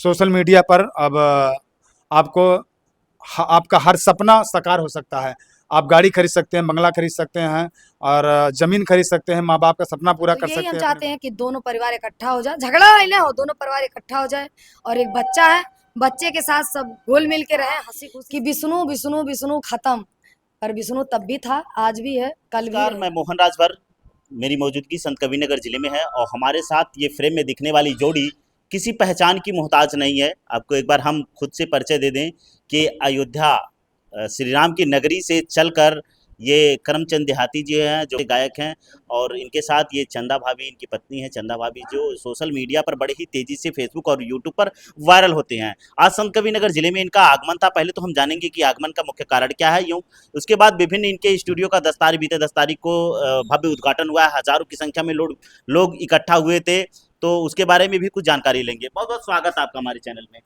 Social media पर अब आपको आपका हर सपना साकार हो सकता है। आप गाड़ी खरीद सकते हैं, बंगला खरीद सकते हैं और ज़मीन खरीद सकते हैं, माँ बाप का सपना पूरा तो कर यही हम सकते हैं चाहते हैं कि दोनों परिवार इकट्ठा हो जाए, झगड़ा ना हो, दोनों परिवार इकट्ठा हो जाए और एक बच्चा है, बच्चे के साथ सब घुल मिल के रहे, हंसी खुशी कि विष्णु विष्णु विष्णु खत्म, पर विष्णु तब भी था, आज भी है, कल भी नमस्कार, मैं रहेगा। मोहन राजभर। मेरी मौजूदगी संत कबीरनगर जिले में है और हमारे साथ ये फ्रेम में दिखने वाली जोड़ी किसी पहचान की मोहताज नहीं है। आपको एक बार हम खुद से परिचय दे दें कि अयोध्या श्री राम की नगरी से चलकर ये करमचंद देहाती जी हैं जो गायक हैं, और इनके साथ ये चंदा भाभी, इनकी पत्नी है चंदा भाभी, जो सोशल मीडिया पर बड़े ही तेजी से फेसबुक और यूट्यूब पर वायरल होते हैं। आज संत कबीरनगर जिले में इनका आगमन था। पहले तो हम जानेंगे कि आगमन का मुख्य कारण क्या है, यूँ उसके बाद विभिन्न इनके स्टूडियो का बीते 10 तारीख को भव्य उद्घाटन हुआ है। हजारों की संख्या में लोग इकट्ठा हुए थे, तो उसके बारे में भी कुछ जानकारी लेंगे। बहुत बहुत स्वागत है आपका हमारे चैनल में।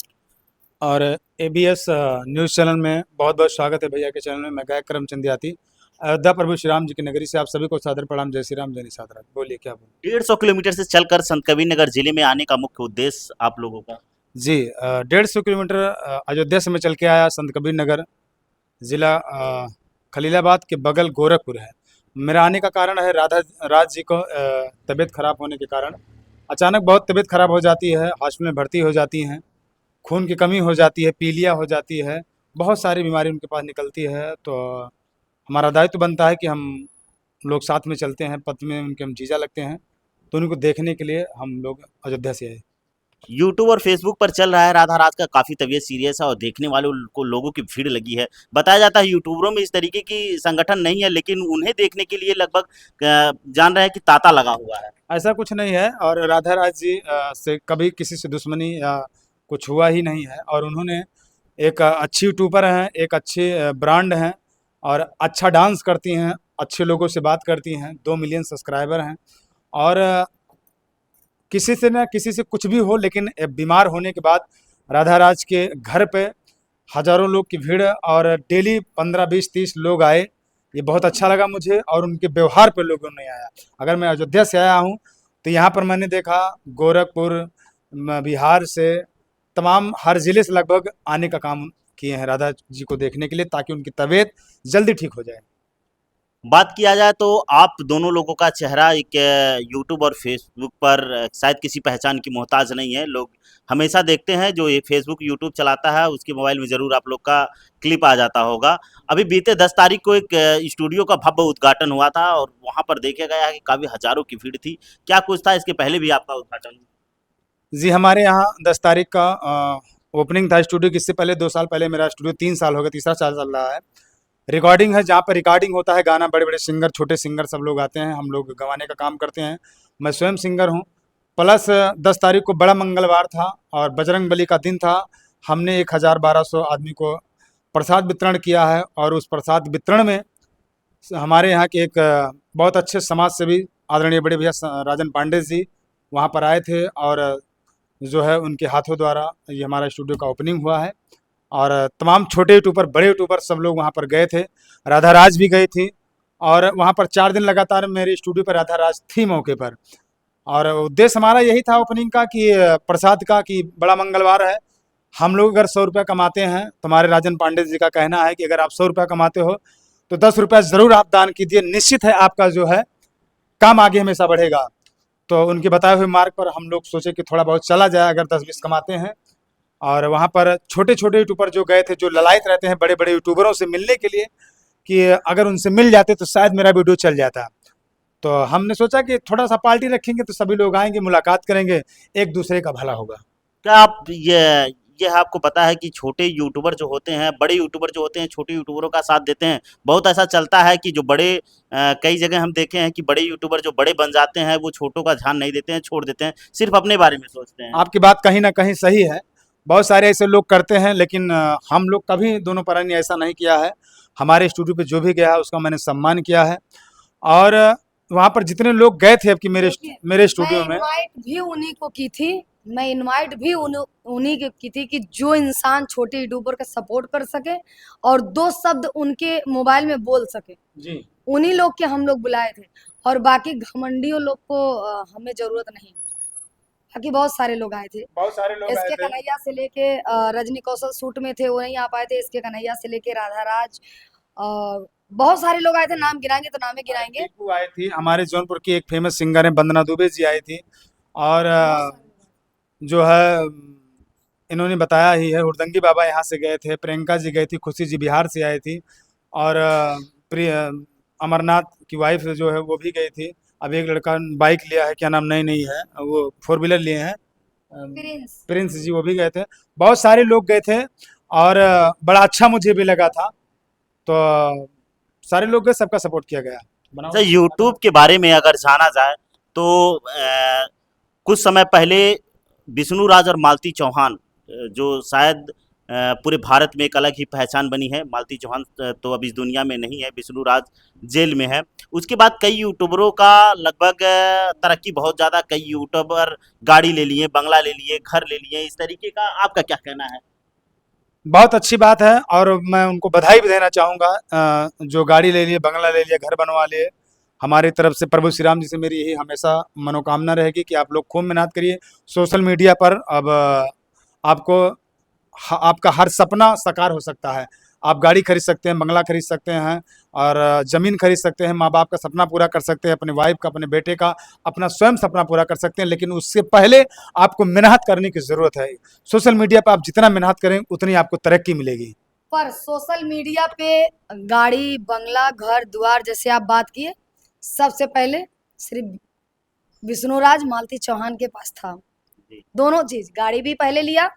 और एबीएस न्यूज़ चैनल में बहुत बहुत स्वागत है भैया के चैनल में। मैं गायक करमचंद देहाती, अयोध्या प्रभु श्री राम जी की नगरी से आप सभी को सादर प्रणाम। जय श्री राम, जय निषाद। बोलिए क्या बोल। 150 किलोमीटर से चलकर संत कबीरनगर जिले में आने का मुख्य उद्देश्य आप लोगों का? जी, 150 किलोमीटर अयोध्या से मैं चल के आया। संत कबीर नगर ज़िला खलीलाबाद के बगल गोरखपुर है। मेरा आने का कारण है राधा राज जी को तबीयत खराब होने के कारण अचानक बहुत तबीयत खराब हो जाती है, हॉस्पिटल में भर्ती हो जाती हैं, खून की कमी हो जाती है, पीलिया हो जाती है, बहुत सारी बीमारी उनके पास निकलती है। तो हमारा दायित्व बनता है कि हम लोग साथ में चलते हैं, पथ में उनके हम जीजा लगते हैं, तो उनको देखने के लिए हम लोग अयोध्या से आए। यूट्यूब और फेसबुक पर चल रहा है राधा राज का काफ़ी तबीयत सीरियस है और देखने वालों को लोगों की भीड़ लगी है। बताया जाता है यूट्यूबरों में इस तरीके की संगठन नहीं है, लेकिन उन्हें देखने के लिए लगभग जान रहे हैं कि तांता लगा हुआ है। ऐसा कुछ नहीं है और राधा राज जी से कभी किसी से दुश्मनी या कुछ हुआ ही नहीं है। और उन्होंने एक अच्छी यूट्यूबर हैं, एक अच्छे ब्रांड हैं और अच्छा डांस करती हैं, अच्छे लोगों से बात करती हैं, 2 मिलियन सब्सक्राइबर हैं। और किसी से ना किसी से कुछ भी हो, लेकिन बीमार होने के बाद राधा राज के घर पे हज़ारों लोग की भीड़ और डेली 15, 20, 30 लोग आए। ये बहुत अच्छा लगा मुझे और उनके व्यवहार पे लोगों ने आया। अगर मैं अयोध्या से आया हूँ, तो यहाँ पर मैंने देखा गोरखपुर, बिहार से, तमाम हर ज़िले से लगभग आने का काम किए हैं राधा जी को देखने के लिए, ताकि उनकी तबीयत जल्दी ठीक हो जाए। बात किया जाए तो आप दोनों लोगों का चेहरा एक यूट्यूब और फेसबुक पर शायद किसी पहचान की मोहताज नहीं है। लोग हमेशा देखते हैं, जो ये फेसबुक यूट्यूब चलाता है उसके मोबाइल में ज़रूर आप लोग का क्लिप आ जाता होगा। अभी बीते 10 तारीख को एक स्टूडियो का भव्य उद्घाटन हुआ था और वहाँ पर देखा गया है कि काफ़ी हजारों की भीड़ थी। क्या कुछ था इसके पहले भी आपका उद्घाटन? जी, हमारे यहाँ 10 तारीख का ओपनिंग था स्टूडियो की। इससे पहले 2 साल पहले मेरा स्टूडियो, 3 साल हो गए, तीसरा साल चल रहा है। रिकॉर्डिंग है, जहाँ पर रिकॉर्डिंग होता है गाना, बड़े-बड़े सिंगर, छोटे सिंगर सब लोग आते हैं, हम लोग गवाने का काम करते हैं। मैं स्वयं सिंगर हूँ। प्लस 10 तारीख को बड़ा मंगलवार था और बजरंगबली का दिन था। हमने 1000-1200 आदमी को प्रसाद वितरण किया है और उस प्रसाद वितरण में हमारे यहाँ के एक बहुत अच्छे समाज सेवी आदरणीय बड़े भैया राजन पांडे जी वहाँ पर आए थे और जो है उनके हाथों द्वारा ये हमारा स्टूडियो का ओपनिंग हुआ है। और तमाम छोटे यूट्यूबर, बड़े यूट्यूबर सब लोग वहाँ पर गए थे। राधा राज भी गई थी और वहाँ पर 4 दिन लगातार मेरे स्टूडियो पर राधा राज थी मौके पर। और उद्देश्य हमारा यही था ओपनिंग का कि प्रसाद का, कि बड़ा मंगलवार है, हम लोग अगर 100 रुपया कमाते हैं, तुम्हारे राजन पांडे जी का कहना है कि अगर आप 100 रुपया कमाते हो तो 10 रुपया ज़रूर आप दान कीजिए, निश्चित है आपका जो है काम आगे हमेशा बढ़ेगा। तो उनके बताए हुए मार्ग पर हम लोग सोचे कि थोड़ा बहुत चला जाए, अगर 10-20 कमाते हैं। और वहाँ पर छोटे-छोटे यूट्यूबर जो गए थे, जो ललायत रहते हैं बड़े-बड़े यूट्यूबरों से मिलने के लिए, कि अगर उनसे मिल जाते तो शायद मेरा वीडियो चल जाता। तो हमने सोचा कि थोड़ा-सा पार्टी रखेंगे तो सभी लोग आएँगे, मुलाकात करेंगे, एक दूसरे का भला होगा। क्या आप ये आपको पता है कि छोटे यूट्यूबर जो होते हैं, बड़े यूट्यूबर जो होते हैं, छोटे यूट्यूबरों का साथ देते हैं? बहुत ऐसा चलता है कि जो बड़े कई जगह हम देखे हैं कि बड़े यूट्यूबर जो बड़े बन जाते हैं, वो छोटों का ध्यान नहीं देते हैं, छोड़ देते हैं, सिर्फ़ अपने बारे में सोचते हैं। आपकी बात कहीं न कहीं सही है। बहुत सारे ऐसे लोग करते हैं, लेकिन हम लोग कभी दोनों परानी ने ऐसा नहीं किया है। हमारे स्टूडियो पे जो भी गया है उसका मैंने सम्मान किया है। और वहाँ पर जितने लोग गए थे अब कि देखिए, मेरे मैं स्टूडियो में, इनवाइट भी उन्हीं को की थी, मैं इनवाइट भी उन्हीं को की थी कि जो इंसान छोटे यूट्यूबर का सपोर्ट कर सके और 2 शब्द उनके मोबाइल में बोल सके, जी, उन्हीं लोग के हम लोग बुलाए थे और बाकी घमंडियों लोग को हमें ज़रूरत नहीं। बाकी बहुत सारे लोग आए थे। बहुत सारे लोग आए एसके थे। कन्हैया से लेके रजनी कौशल शूट में थे, वो नहीं आ पाए थे। एसके कन्हैया से लेके राधा राज, बहुत सारे लोग आए थे। नाम गिनाएंगे तो नाम ही गिनाएंगे। टीकू आई थी, हमारे जौनपुर की एक फेमस सिंगर है वंदना दुबे जी आई थी। और बहुत सारे लोग आए। जो है इन्होंने बताया ही है, हुड़दंगी बाबा यहाँ से गए थे, प्रियंका जी गई थी, खुशी जी बिहार से आई थी। और प्रिय अमरनाथ की वाइफ जो है वो भी गई थी। अब एक लड़का बाइक लिया है, क्या नाम, नई नहीं है वो, फोर व्हीलर लिए हैं, प्रिंस। प्रिंस जी, वो भी गए थे। बहुत सारे लोग गए थे। और बड़ा अच्छा मुझे भी लगा था। तो सारे लोग गए, सबका सपोर्ट किया गया। बनाओ। अच्छा, यूट्यूब के बारे में अगर जाना जाए तो कुछ समय पहले विष्णु राज और मालती चौहान, जो शायद पूरे भारत में एक अलग ही पहचान बनी है। मालती चौहान तो अब इस दुनिया में नहीं है, विष्णु राज जेल में है। उसके बाद कई यूट्यूबरों का लगभग तरक्की बहुत ज़्यादा, कई यूट्यूबर गाड़ी ले लिए, बंगला ले लिए, घर ले लिए, इस तरीके का आपका क्या कहना है? बहुत अच्छी बात है और मैं उनको बधाई भी देना चाहूँगा। जो गाड़ी ले लिए, बंगला ले लिया, घर बनवा लिए। हमारी तरफ से प्रभु श्री राम जी से मेरी यही हमेशा मनोकामना रहेगी कि आप लोग खूब मेहनत करिए। सोशल मीडिया पर अब आपको आपका हर सपना साकार हो सकता है। आप गाड़ी खरीद सकते हैं, बंगला खरीद सकते हैं और ज़मीन खरीद सकते हैं, माँ बाप का सपना पूरा कर सकते हैं, अपने वाइफ का, अपने बेटे का, अपना स्वयं सपना पूरा कर सकते हैं। लेकिन उससे पहले आपको मेहनत करने की ज़रूरत है। सोशल मीडिया पर आप जितना मेहनत करें उतनी आपको तरक्की मिलेगी। पर सोशल मीडिया पे गाड़ी, बंगला, घर द्वार जैसे आप बात किए, सबसे पहले सिर्फ विष्णुराज मालती चौहान के पास था। जी। दोनों चीज, गाड़ी भी पहले लिया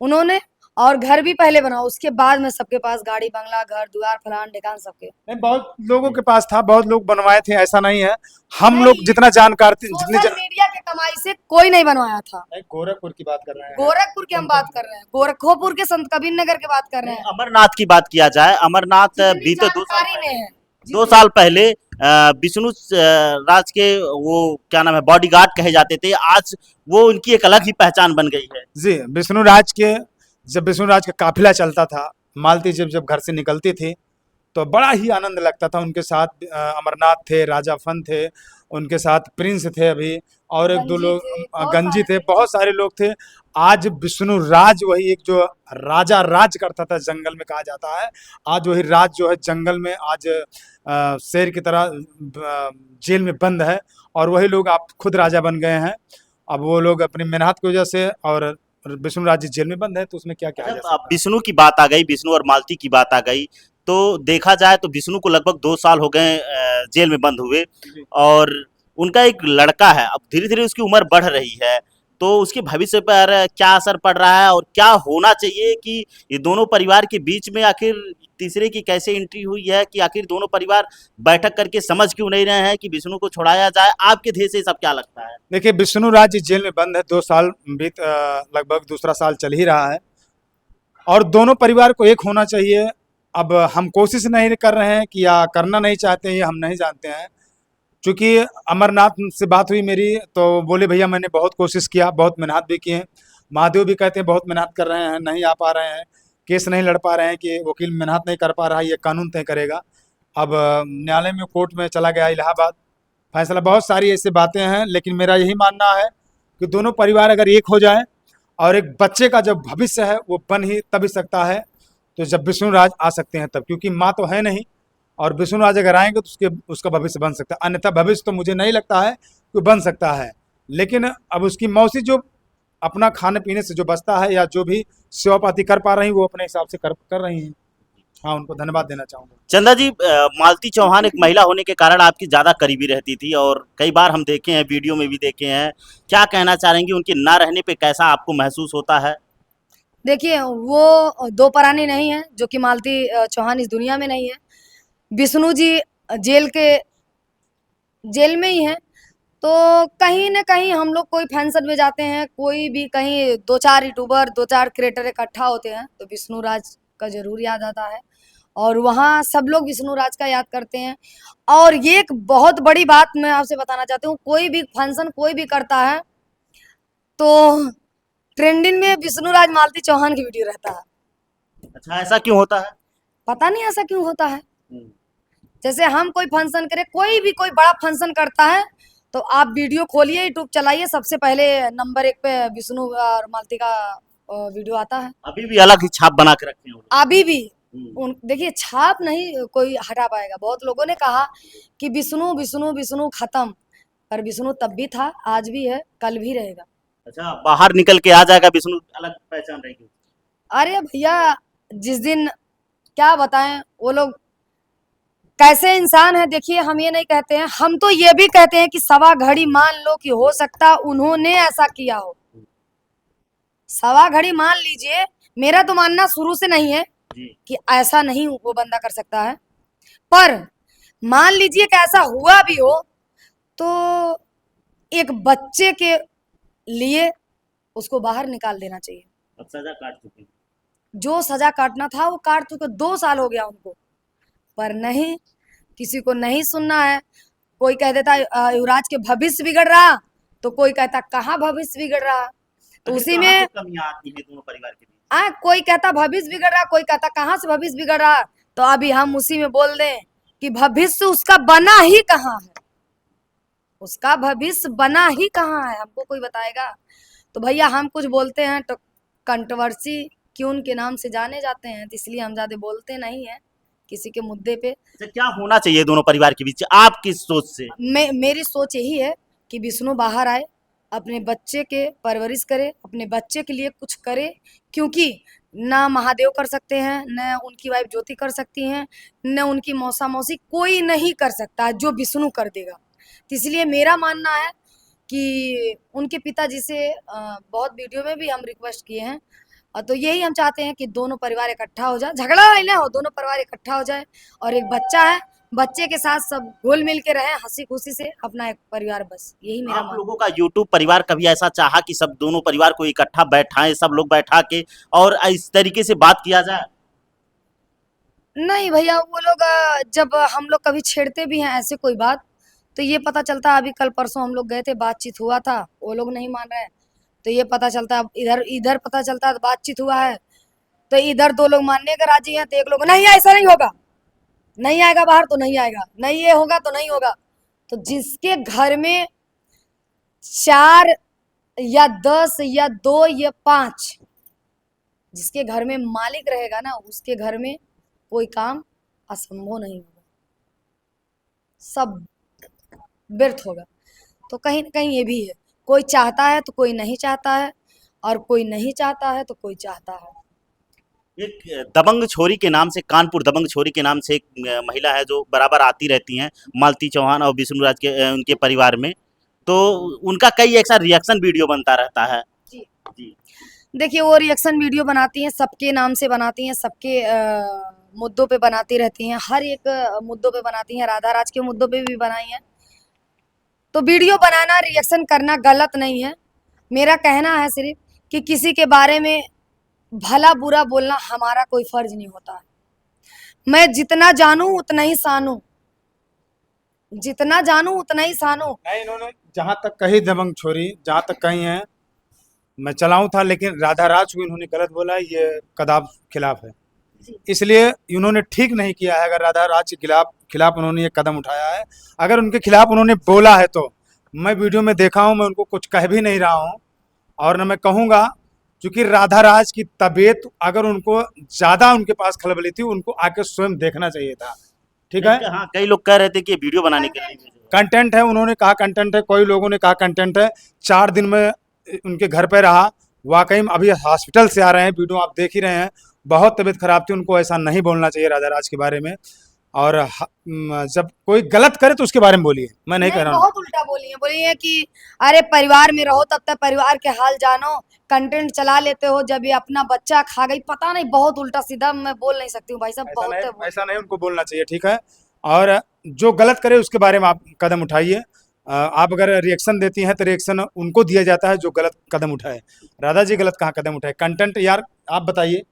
उन्होंने और घर भी पहले बना, उसके बाद में सबके पास गाड़ी, बंगला, घर द्वार, फलान ढिकान सबके। नहीं, बहुत लोगों के पास था, बहुत लोग बनवाए थे, ऐसा नहीं है। हम नहीं, लोग जितना जानकार थे, जितनी सोशल मीडिया के कमाई से कोई नहीं बनवाया था। नहीं, गोरखपुर की बात कर रहे हैं। गोरखपुर की हम बात कर रहे हैं, गोरखपुर के संत कबीर नगर की बात कर रहे हैं। अमरनाथ की बात किया जाए, अमरनाथ जितनी बीते जानकारी में है, 2 साल पहले विष्णु राज के वो क्या नाम है, बॉडीगार्ड कहे जाते थे, आज वो उनकी एक अलग ही पहचान बन गई है। जी, विष्णुराज के, जब विष्णुराज का काफिला चलता था, मालती जब जब घर से निकलती थी तो बड़ा ही आनंद लगता था। उनके साथ अमरनाथ थे, राजा फन थे, उनके साथ प्रिंस थे अभी, और एक दो गंजी लोग थे, बहुत गंजी थे, सारे बहुत सारे लोग थे। आज विष्णुराज वही एक जो राजा राज करता था जंगल में, कहा जाता है, आज वही राज जो है जंगल में आज शेर की तरह जेल में बंद है। और वही लोग आप खुद राजा बन गए हैं। अब वो लोग अपनी मेहनत की वजह से, और विष्णुराज जी जेल में बंद है, तो उसमें क्या कहा जा जब सकता अब विष्णु की बात आ गई, विष्णु और मालती की बात आ गई, तो देखा जाए तो विष्णु को लगभग 2 साल हो गए जेल में बंद हुए, है। और उनका एक लड़का है। अब धीरे धीरे उसकी उम्र बढ़ रही है, तो उसके भविष्य पर क्या असर पड़ रहा है और क्या होना चाहिए कि ये दोनों परिवार के बीच में आखिर तीसरे की कैसे एंट्री हुई है, कि आखिर दोनों परिवार बैठक करके समझ क्यों नहीं रहे हैं कि विष्णु को छुड़ाया जाए? आपके ध्येय से सब क्या लगता है? देखिए, विष्णुराज जी जेल में बंद है, 2 साल बीत लगभग दूसरा साल चल ही रहा है, और दोनों परिवार को एक होना चाहिए। अब हम कोशिश नहीं कर रहे हैं कि, या करना नहीं चाहते हैं, ये हम नहीं जानते हैं। चूँकि अमरनाथ से बात हुई मेरी, तो बोले भैया मैंने बहुत कोशिश किया, बहुत मेहनत भी किए। महादेव भी कहते हैं बहुत मेहनत कर रहे हैं, नहीं आ पा रहे हैं, केस नहीं लड़ पा रहे हैं, कि वकील मेहनत नहीं कर पा रहा है, ये कानून तय करेगा। अब न्यायालय में, कोर्ट में चला गया इलाहाबाद, फैसला, बहुत सारी ऐसी बातें हैं। लेकिन मेरा यही मानना है कि दोनों परिवार अगर एक हो जाए, और एक बच्चे का जब भविष्य है वो बन ही तभी सकता है, तो जब विष्णुराज आ सकते हैं तब, क्योंकि माँ तो है नहीं, और विष्णुराज अगर आएंगे तो उसका भविष्य बन सकता है। अन्यथा भविष्य तो मुझे नहीं लगता है कि बन सकता है। लेकिन अब उसकी मौसी जो अपना खाने पीने से जो बचता है, या जो भी सेवा पाती कर पा रही, वो अपने हिसाब से कर रही हैं। हाँ, उनको धन्यवाद देना चाहूँगा। चंदा जी, मालती चौहान एक महिला होने के कारण आपकी ज़्यादा करीबी रहती थी, और कई बार हम देखे हैं, वीडियो में भी देखे हैं। क्या कहना चाहेंगे, उनके ना रहने पे कैसा आपको महसूस होता है? देखिए, वो दो परानी नहीं है, जो कि मालती चौहान इस दुनिया में नहीं है। विष्णु जी जेल में ही हैं। तो कहीं न कहीं हम लोग कोई फंक्शन में जाते हैं, कोई भी कहीं 2-4 यूट्यूबर, 2-4 क्रिएटर इकट्ठा होते हैं, तो विष्णुराज का ज़रूर याद आता है, और वहाँ सब लोग विष्णुराज का याद करते हैं। और ये एक बहुत बड़ी बात मैं आपसे बताना चाहती हूँ, कोई भी फंक्शन कोई भी करता है, तो ट्रेंडिंग में विष्णुराज मालती चौहान की वीडियो रहता है। अच्छा, ऐसा क्यों होता है? पता नहीं ऐसा क्यों होता है। हम्म। जैसे हम कोई फंक्शन करें, कोई भी कोई बड़ा फंक्शन करता है, तो आप वीडियो खोलिए, यूट्यूब चलाइए, सबसे पहले नंबर 1 पे विष्णु और मालती का वीडियो आता है। अभी भी अलग ही छाप बना के रखे हैं वो लोग। अभी भी हम्म। उन देखिए छाप नहीं कोई हटा पाएगा। बहुत लोगों ने कहा कि विष्णु विष्णु विष्णु खत्म, पर विष्णु तब भी था, आज भी है, कल भी रहेगा। अच्छा, बाहर निकल के आ जाएगा विष्णु, अलग पहचान रहेगी। अरे भैया, जिस दिन क्या बताएं वो लोग कैसे इंसान है। देखिए हम ये नहीं कहते हैं, हम तो ये भी कहते हैं कि सवा घड़ी मान लो कि हो सकता उन्होंने ऐसा किया हो। सवा घड़ी मान लीजिए, मेरा तो मानना शुरू से नहीं है जी। कि ऐसा नहीं वो बंदा कर सकता है, पर मान लीजिए कि ऐसा हुआ भी हो तो एक बच्चे के लिए उसको बाहर निकाल देना चाहिए। अब सजा काट चुके हैं। जो सजा काटना था वो काट चुके, 2 साल हो गया उनको, पर नहीं, किसी को नहीं सुनना है। कोई कह देता युवराज के भविष्य बिगड़ रहा, तो कोई कहता कहाँ भविष्य बिगड़ रहा, तो आखिर उसी कहाँ से में कमियां आती हैं दोनों परिवार के बीच? कोई कहता भविष्य बिगड़ रहा, कोई कहता कहाँ से भविष्य बिगड़ रहा। तो अभी हम उसी में बोल दें कि भविष्य उसका बना ही कहाँ है, उसका भविष्य बना ही कहाँ है, हमको कोई बताएगा? तो भैया हम कुछ बोलते हैं तो कंट्रोवर्सी क्यों के नाम से जाने जाते हैं, तो इसलिए हम ज्यादा बोलते नहीं है किसी के मुद्दे पे। अच्छा, क्या होना चाहिए दोनों परिवार के बीच आपकी सोच से? मेरी सोच यही है कि विष्णु बाहर आए, अपने बच्चे के परवरिश करे, अपने बच्चे के लिए कुछ करे, क्योंकि ना महादेव कर सकते हैं, न उनकी वाइफ ज्योति कर सकती हैं, न उनकी मौसा मौसी, कोई नहीं कर सकता जो विष्णु कर देगा। तो इसलिए मेरा मानना है कि उनके पिताजी से बहुत वीडियो में भी हम रिक्वेस्ट किए हैं, और तो यही हम चाहते हैं कि दोनों परिवार इकट्ठा हो जाए, झगड़ा नहीं हो, दोनों परिवार इकट्ठा हो जाए, और एक बच्चा है, बच्चे के साथ सब घुल मिल के रहे, हंसी खुशी से अपना एक परिवार, बस यही मेरा आप मानना लोगों का यूट्यूब परिवार कभी ऐसा चाहा कि सब दोनों परिवार को इकट्ठा बैठाएं, सब लोग बैठा के और इस तरीके से बात किया जाए? है। नहीं भैया, वो लोग जब हम लोग कभी छेड़ते भी हैं ऐसे कोई बात, तो ये पता चलता है, अभी कल परसों हम लोग गए थे, बातचीत हुआ था, वो लोग नहीं मान रहे हैं, तो ये पता चलता है, इधर इधर पता चलता है तो बातचीत हुआ है, तो इधर 2 लोग मानने के राजी हैं, तो एक लोग नहीं ऐसा नहीं होगा, नहीं आएगा बाहर तो नहीं आएगा, नहीं ये होगा तो नहीं होगा। तो जिसके घर में 4 या 10 या 2 या 5, जिसके घर में मालिक रहेगा ना, उसके घर में कोई काम असंभव नहीं होगा, सब व्यर्थ होगा। तो कहीं ना कहीं ये भी है, कोई चाहता है तो कोई नहीं चाहता है, और कोई नहीं चाहता है तो कोई चाहता है। एक दबंग छोरी के नाम से, कानपुर दबंग छोरी के नाम से एक महिला है जो बराबर आती रहती हैं, मालती चौहान और विष्णुराज के उनके परिवार में, तो उनका कई ऐसा रिएक्शन वीडियो बनता रहता है। जी। जी। देखिए वो रिएक्शन वीडियो बनाती हैं, सबके नाम से बनाती हैं, सबके मुद्दों पे बनाती रहती हैं, हर एक मुद्दों पे बनाती हैं, राधा राज के मुद्दों पे भी बनाई हैं। तो वीडियो बनाना, रिएक्शन करना गलत नहीं है। मेरा कहना है सिर्फ कि किसी के बारे में भला बुरा बोलना हमारा कोई फर्ज नहीं होता है। मैं जितना जानूं उतना ही सानू, जितना जानूं उतना ही सानू। नहीं, इन्होंने जहां तक कही दबंग छोरी, जहां तक कही है मैं चलाऊं था, लेकिन राधा राज को इन्होंने गलत बोला, ये कदाब खिलाफ है, इसलिए इन्होंने ठीक नहीं किया है। अगर राधा राज के खिलाफ उन्होंने ये कदम उठाया है, अगर उनके खिलाफ उन्होंने बोला है, तो मैं वीडियो में देखा हूं, मैं उनको कुछ कह भी नहीं रहा हूं, और न मैं कहूंगा, क्योंकि राधा राज की तबीयत अगर उनको ज्यादा उनके पास खलबली थी, उनको आके स्वयं देखना चाहिए था। ठीक है, हाँ, कई लोग कह रहे थे कि ये वीडियो बनाने के लिए कंटेंट है, उन्होंने कहा कंटेंट है, कोई लोगों ने कहा कंटेंट है। 4 दिन में उनके घर पे रहा, वाकई में अभी हॉस्पिटल से आ रहे हैं, वीडियो आप देख ही रहे हैं, बहुत तबीयत खराब थी, उनको ऐसा नहीं बोलना चाहिए राधा राज के बारे में। और जब कोई गलत करे तो उसके बारे में बोलिए, मैं नहीं कह रहा हूँ। बहुत उल्टा बोली है कि अरे परिवार में रहो तब तक परिवार के हाल जानो, कंटेंट चला लेते हो, जब ये अपना बच्चा खा गई, पता नहीं, बहुत उल्टा सीधा, मैं बोल नहीं सकती हूँ भाई साहब, बहुत ऐसा नहीं उनको बोलना चाहिए, ठीक है। और जो गलत करे उसके बारे में आप कदम उठाइए। आप अगर रिएक्शन देती हैं तो रिएक्शन उनको दिया जाता है जो गलत कदम उठाए। राधा जी गलत कहाँ कदम उठाए? कंटेंट यार आप बताइए,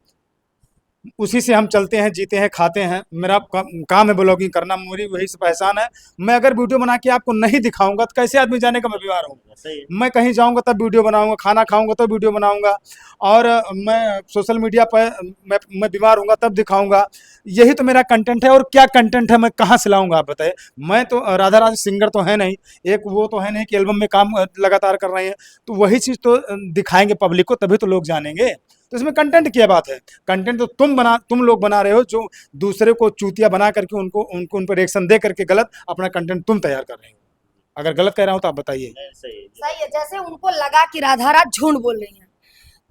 उसी से हम चलते हैं, जीते हैं, खाते हैं। मेरा काम है ब्लॉगिंग करना, मेरी वही से पहचान है। मैं अगर वीडियो बना के आपको नहीं दिखाऊंगा तो कैसे आदमी जाने का मैं बीमार हूँ। सही है। मैं कहीं जाऊंगा तब वीडियो बनाऊंगा, खाना खाऊंगा तो वीडियो बनाऊंगा, और मैं सोशल मीडिया पर मैं बीमार हूँगा तब दिखाऊंगा। यही तो मेरा कंटेंट है। और क्या कंटेंट है, मैं कहाँ से लाऊंगा आप बताइए। मैं तो राधा राज सिंगर तो है नहीं, एक वो तो है नहीं कि एल्बम में काम लगातार कर रहे हैं, तो वही चीज़ तो दिखाएंगे पब्लिक को, तभी तो लोग जानेंगे। तो इसमें कंटेंट की बात है। कंटेंट तो तुम लोग बना रहे हो, जो दूसरे को चूतिया बना करके उनको उन पर रिएक्शन दे करके गलत अपना कंटेंट तुम तैयार कर रहे हो। अगर गलत कह रहा हूँ तो आप बताइए। सही है। सही है। जैसे उनको लगा कि राधा रात झूठ बोल रही है,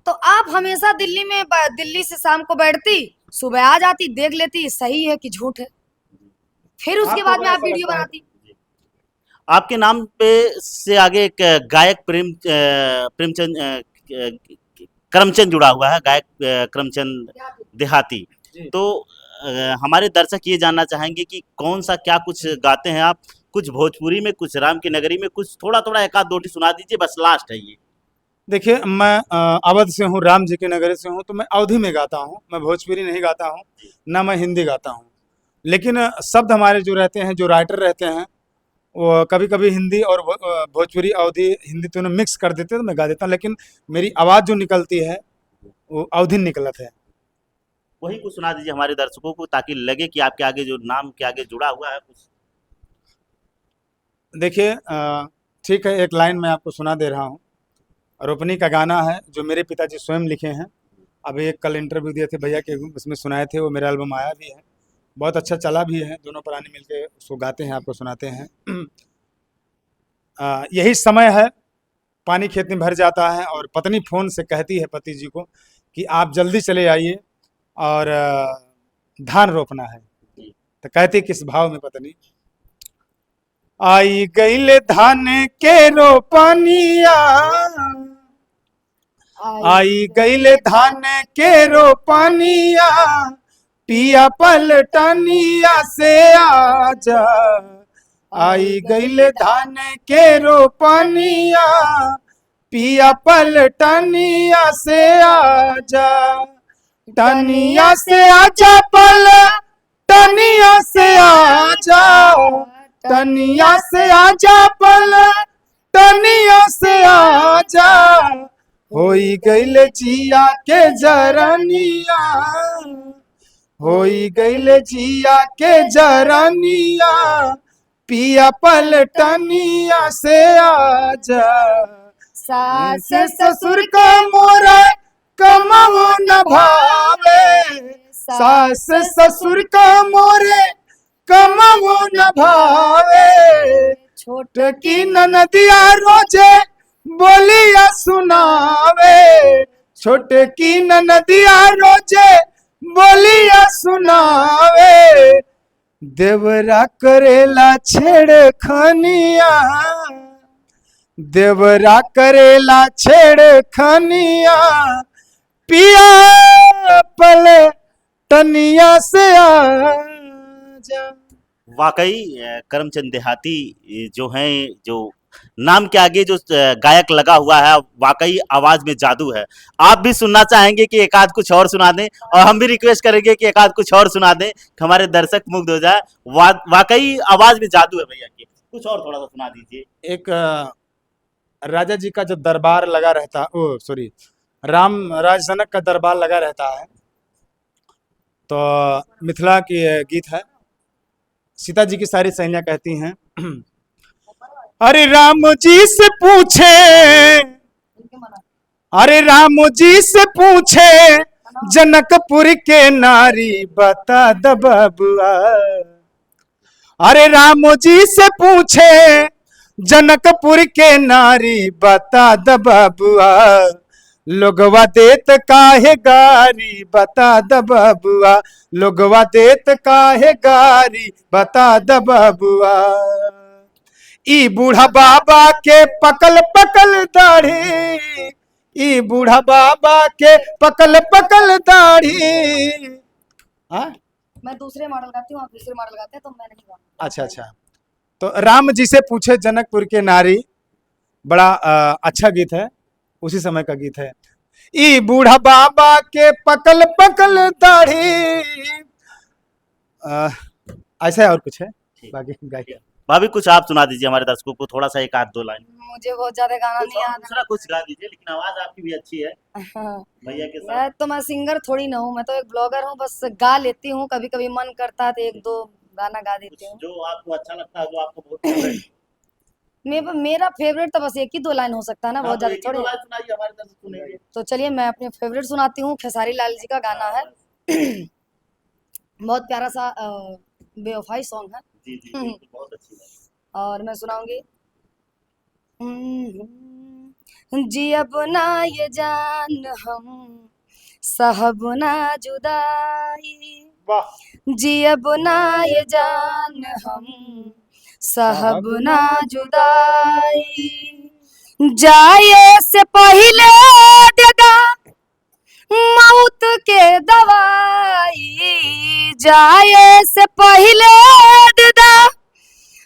तो आप हमेशा दिल्ली से शाम को बैठती, सुबह आ जाती, देख लेती सही है कि झूठ है, फिर उसके आपको बाद में अगर आप ऐसा वीडियो लगता है, बनाती। आपके नाम पे से आगे एक गायक प्रेमचंद करमचंद जुड़ा हुआ है, गायक करमचंद देहाती। जी। तो हमारे दर्शक ये जानना चाहेंगे कि कौन सा क्या कुछ गाते हैं आप? कुछ भोजपुरी में, कुछ राम की नगरी में, कुछ थोड़ा-थोड़ा एक आध 2 ठी सुना दीजिए, बस लास्ट है ये। देखिए, मैं अवध से हूँ, राम जी की नगरी से हूँ, तो मैं अवधी में गाता हूँ। मैं भोजपुरी नहीं गाता हूँ, ना मैं हिंदी गाता हूँ। लेकिन शब्द हमारे जो रहते हैं, जो राइटर रहते हैं, वो कभी-कभी हिंदी और भोजपुरी, अवधी, हिंदी दोनों मिक्स कर देते हैं, तो मैं गा देता हूँ। लेकिन मेरी आवाज़ जो निकलती है, वो अवधी निकलत है। वही कुछ सुना दीजिए हमारे दर्शकों को, ताकि लगे कि आपके आगे जो नाम के आगे जुड़ा हुआ है कुछ। देखिए, ठीक है, एक लाइन मैं आपको सुना दे रहा हूँ। रोपनी का गाना है, जो मेरे पिताजी स्वयं लिखे हैं। अभी एक कल इंटरव्यू दिए थे भैया के, उसमें सुनाए थे, वो मेरा एल्बम आया भी है। बहुत अच्छा चला भी है, दोनों प्राणी मिलके उसको गाते हैं, आपको सुनाते हैं। यही समय है, पानी खेत में भर जाता है और पत्नी फ़ोन से कहती है पति जी को कि आप जल्दी चले आइए और धान रोपना है। तो कहती किस भाव में पत्नी, आई गईले धान के रोपनिया, आई गईले धान के रोपनिया, पिया पलटनिया से आजा। आई गईले धान के रोपनिया, पिया पलटनिया से आजा। टनिया से आजा, पलटनिया से आजा, टनिया से आजा, पलटनिया से आजा। होई गईल जिया के जरनिया, होई गईल जिया के जरनिया, पिया पलटनिया से आजा। सास ससुर का मोरा कमाओ न भावे, सास ससुर का मोरे कमाओ न भावे। छोट की ननदिया रोजे बोलिया सुनावे, छोटे की ननदिया रोजे बोलिया सुनावे। देवरा करेला छेड़खानिया, देवरा करेला छेड़खानिया, पिया पलटनिया से आजा। वाकई करमचंद देहाती जो हैं, जो नाम के आगे जो गायक लगा हुआ है, वाकई आवाज में जादू है। आप भी सुनना चाहेंगे कि एक आध कुछ और सुना दें, और हम भी रिक्वेस्ट करेंगे कि एक आध कुछ और सुना दें, हमारे दर्शक मुग्ध हो जाए। वाकई आवाज में जादू है भैया की। कुछ और थोड़ा सा सुना दीजिए। एक राजा जी का जो दरबार लगा रहता, ओ सॉरी, राम राज जनक का दरबार लगा रहता है, तो मिथिला की गीत है। सीता जी की सारी सहेलियां कहती हैं, अरे राम जी से पूछे, अरे राम जी से पूछे, जनकपुर के नारी बता द बबुआ। अरे राम जी से पूछे, जनकपुर के नारी बता द बबुआ। लोगवा देत काहे गारी बता द बबुआ, लोगवा देत काहे गारी बता द बबुआ। ई बूढ़ा बाबा के पकल पकल दाढ़ी, ई बूढ़ा बाबा के पकल पकल दाढ़ी। मैं दूसरे मॉडल गाती हूँ, आप दूसरे मॉडल गाते हैं, तो मैं नहीं गाऊंगा। अच्छा अच्छा। तो राम जी से पूछे जनकपुर के नारी, बड़ा अच्छा गीत है, उसी समय का गीत है। ई बूढ़ा बाबा के पकल पकल दाढ़ी। अ, ऐसा है और कुछ है बाकी गाइए। भाभी कुछ आप सुना दीजिए हमारे दर्शकों को, थोड़ा सा एक आध दो लाइन। मुझे बहुत ज्यादा गाना कुछ नहीं और आता। दूसरा कुछ गा दीजिए, लेकिन आवाज आपकी भी अच्छी है हाँ, भैया के साथ। मैं सिंगर थोड़ी ना हूँ, मैं तो एक ब्लॉगर हूँ, बस गा लेती हूँ, कभी कभी मन करता है तो एक दो गाना गा कुछ देती हूँ। जो आपको अच्छा लगता है, जो आपको बहुत फेवरेट। मेरा फेवरेट तो बस एक ही दो लाइन हो सकता है ना, हाँ, बहुत तो ज्यादा एक ही थोड़े दो हैं। लाइन सुनाइए, हमारे दर्शक सुनेंगे। तो चलिए मैं अपने फेवरेट सुनाती हूँ, खेसारी लाल जी का गाना है। बहुत प्यारा सा बेवफाई सॉन्ग है। जी जी बिल्कुल, बहुत अच्छी बात। और मैं सुनाऊंगी। जी अब ना ये जान हम साहब ना जुदाई, वाह। जी अब ना ये जान हम साहब साहब ना ना जुदाई, जाए से पहले देगा मौत के दवाई, जाए से पहले देगा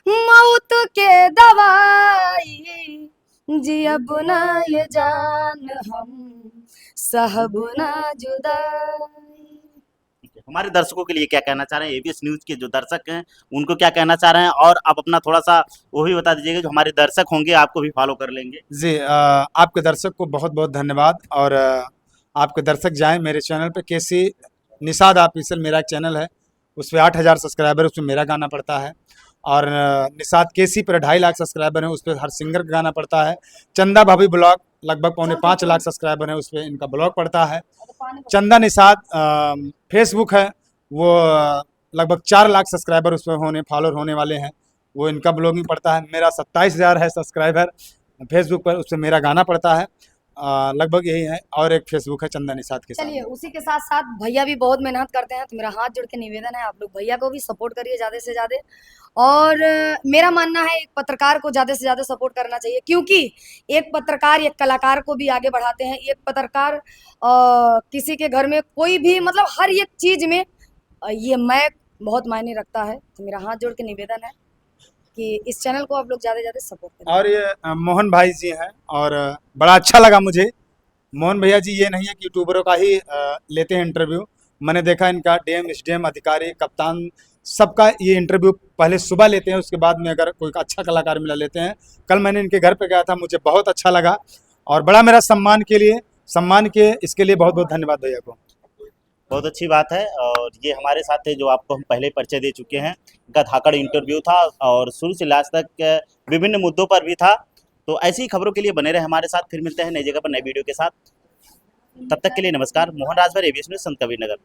मौत के दवाई, जी अब ना ये जान हम साहब ना जुदाई। ठीक है, हमारे दर्शकों के लिए क्या कहना चाह रहे हैं, एबीएस न्यूज के जो दर्शक हैं उनको क्या कहना चाह रहे हैं, और आप अपना थोड़ा सा वो भी बता दीजिएगा, जो हमारे दर्शक होंगे आपको भी फॉलो कर लेंगे। जी, आपके दर्शक को बहुत बहुत धन्यवाद। और आपके दर्शक जाएं मेरे चैनल पे, केसी निषाद ऑफिशियल मेरा एक चैनल है, उस पर 8,000 सब्सक्राइबर, उसमें मेरा गाना पड़ता है। और निषाद केसी पर 2.5 लाख सब्सक्राइबर हैं, उस पर हर सिंगर का गाना पड़ता है। चंदा भाभी ब्लॉग लगभग 4.25 लाख सब्सक्राइबर हैं, उस पर इनका ब्लॉग पड़ता है। चंदा निषाद फेसबुक है, वो लगभग 4 लाख सब्सक्राइबर उस पर फॉलोअर होने वाले हैं, वो इनका ब्लॉगिंग पड़ता है। मेरा 27,000 है सब्सक्राइबर फेसबुक पर, उससे मेरा गाना पड़ता है। लगभग यही है। और एक फेसबुक है चंदा निषाद के साथ। चलिए उसी के साथ साथ भैया भी बहुत मेहनत करते हैं, तो मेरा हाथ जोड़ के निवेदन है, आप लोग भैया को भी सपोर्ट करिए ज़्यादा से ज़्यादा। और मेरा मानना है एक पत्रकार को ज़्यादा से ज़्यादा सपोर्ट करना चाहिए, क्योंकि एक पत्रकार एक कलाकार को भी आगे बढ़ाते हैं। एक पत्रकार किसी के घर में कोई भी मतलब हर एक चीज़ में ये मैं बहुत मायने रखता है। तो मेरा हाथ जोड़ के निवेदन है कि इस चैनल को आप लोग ज़्यादा से ज़्यादा सपोर्ट करें। और ये मोहन भाई जी हैं, और बड़ा अच्छा लगा मुझे। मोहन भैया जी ये नहीं है कि यूट्यूबरों का ही लेते हैं इंटरव्यू। मैंने देखा इनका डीएम एसडीएम अधिकारी कप्तान सबका ये इंटरव्यू पहले सुबह लेते हैं, उसके बाद में अगर कोई अच्छा कलाकार मिला लेते हैं। कल मैंने इनके घर पे गया था, मुझे बहुत अच्छा लगा, और बड़ा मेरा सम्मान के इसके लिए बहुत बहुत धन्यवाद भैया को। बहुत अच्छी बात है। और ये हमारे साथ थे, जो आपको हम पहले परिचय दे चुके हैं। इनका धाकड़ इंटरव्यू था और शुरू से लास्ट तक विभिन्न मुद्दों पर भी था। तो ऐसी ही खबरों के लिए बने रहे हमारे साथ, फिर मिलते हैं नई जगह पर नई वीडियो के साथ। तब तक के लिए नमस्कार। मोहन राजभर, एबीएस न्यूज, संत कबीर नगर।